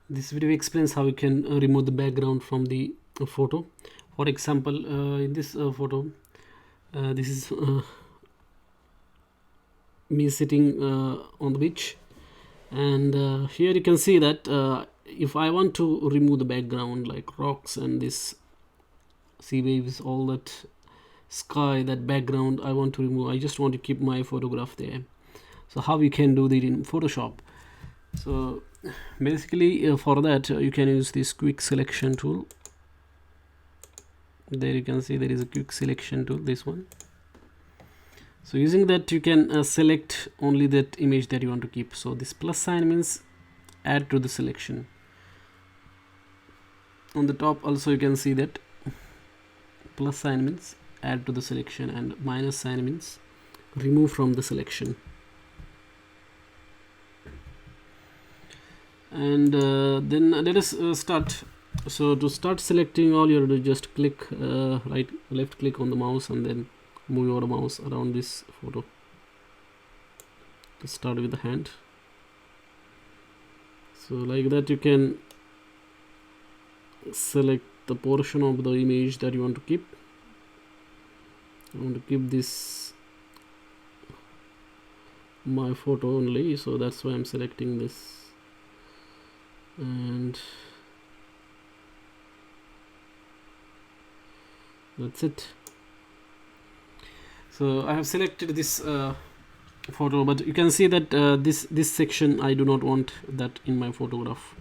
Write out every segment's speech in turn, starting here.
This video explains how you can remove the background from the photo. For example, in this photo, this is me sitting on the beach, and here you can see that if I want to remove the background like rocks and this sea waves, all that sky, that background I want to remove, I just want to keep my photograph there. So how you can do that in Photoshop? So basically for that you can use this quick selection tool. There you can see there is a quick selection tool, this one. So using that you can select only that image that you want to keep. So this plus sign means add to the selection. On the top also you can see that plus sign means add to the selection and minus sign means remove from the selection. And then let us start. So to start selecting, all you have to do just click left click on the mouse and then move your mouse around this photo. Let's start with the hand. So like that you can select the portion of the image that you want to keep. I want to keep this my photo only, so that's why I'm selecting this. And that's it. So I have selected this photo, but you can see that this section I do not want that in my photograph.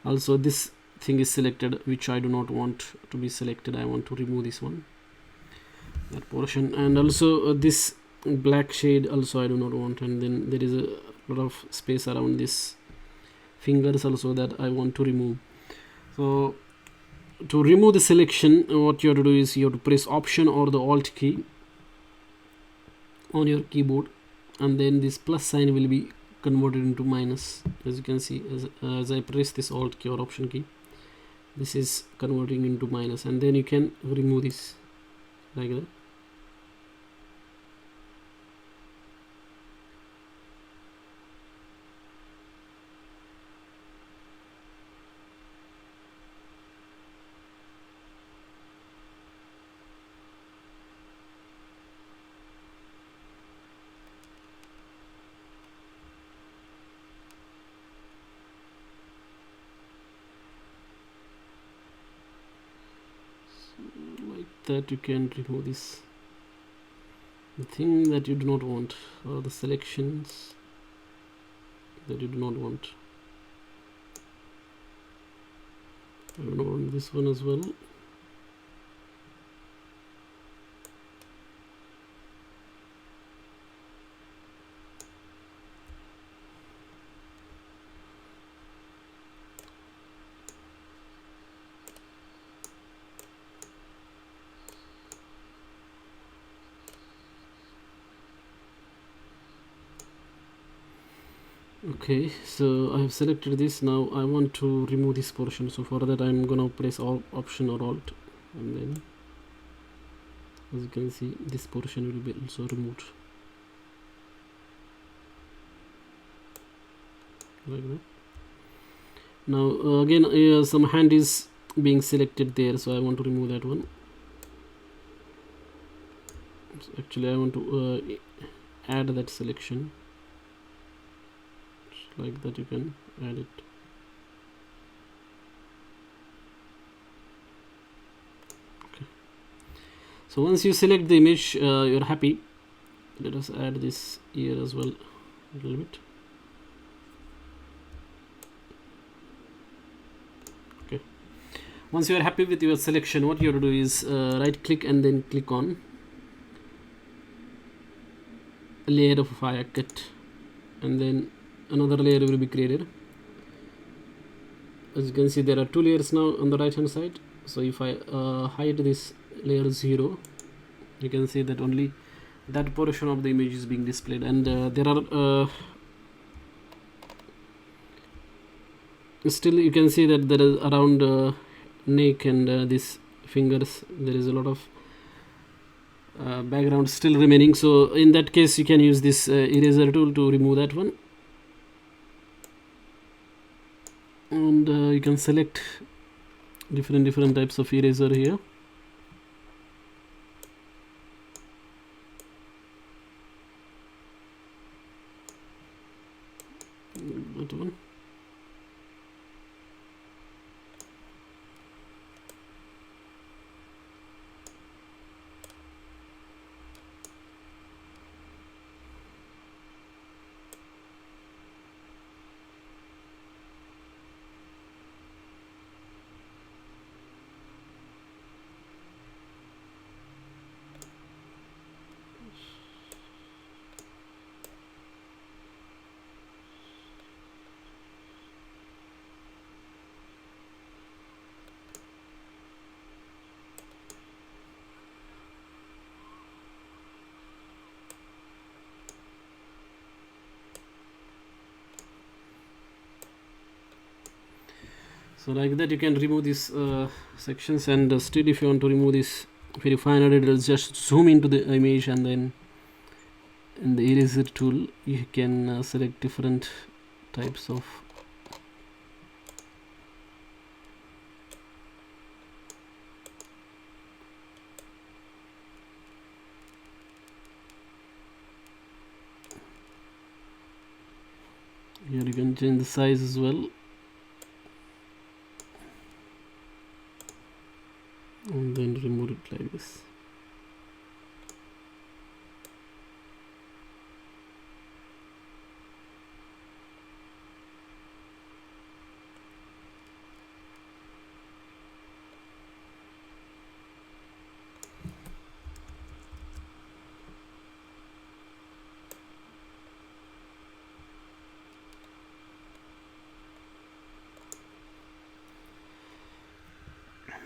Also this thing is selected which I do not want to be selected. I want to remove this one, that portion, and also this black shade also I do not want, and then there is a lot of space around this fingers also that I want to remove. So to remove the selection, what you have to do is you have to press Option or the Alt key on your keyboard, and then this plus sign will be converted into minus. As you can see, as I press this Alt key or Option key, this is converting into minus, and then you can remove this like that. That you can remove this the thing that you do not want, or the selections that you do not want. I don't want this one as well. Okay, so I have selected this. Now I want to remove this portion, so for that I'm gonna press Option or Alt, and then as you can see this portion will be also removed like that. Now again some hand is being selected there, so I want to remove that one. So actually I want to add that selection. Like that you can add it. Okay. So once you select the image, you're happy. Let us add this here as well a little bit. Okay. Once you are happy with your selection, what you have to do is right click and then click on layer of fire cut, and then another layer will be created. As you can see there are two layers now on the right hand side. So if I hide this layer 0, you can see that only that portion of the image is being displayed, and there are still you can see that there is around neck and these fingers there is a lot of background still remaining. So in that case you can use this eraser tool to remove that one. and you can select different types of eraser here. That one. So like that you can remove these sections, and still if you want to remove this very fine edit, it'll just zoom into the image, and then in the eraser tool you can select different types of here. You can change the size as well, and then remove it like this.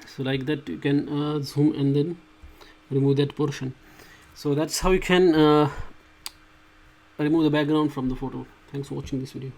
So like that you can zoom and then remove that portion. So that's how you can remove the background from the photo. Thanks for watching this video.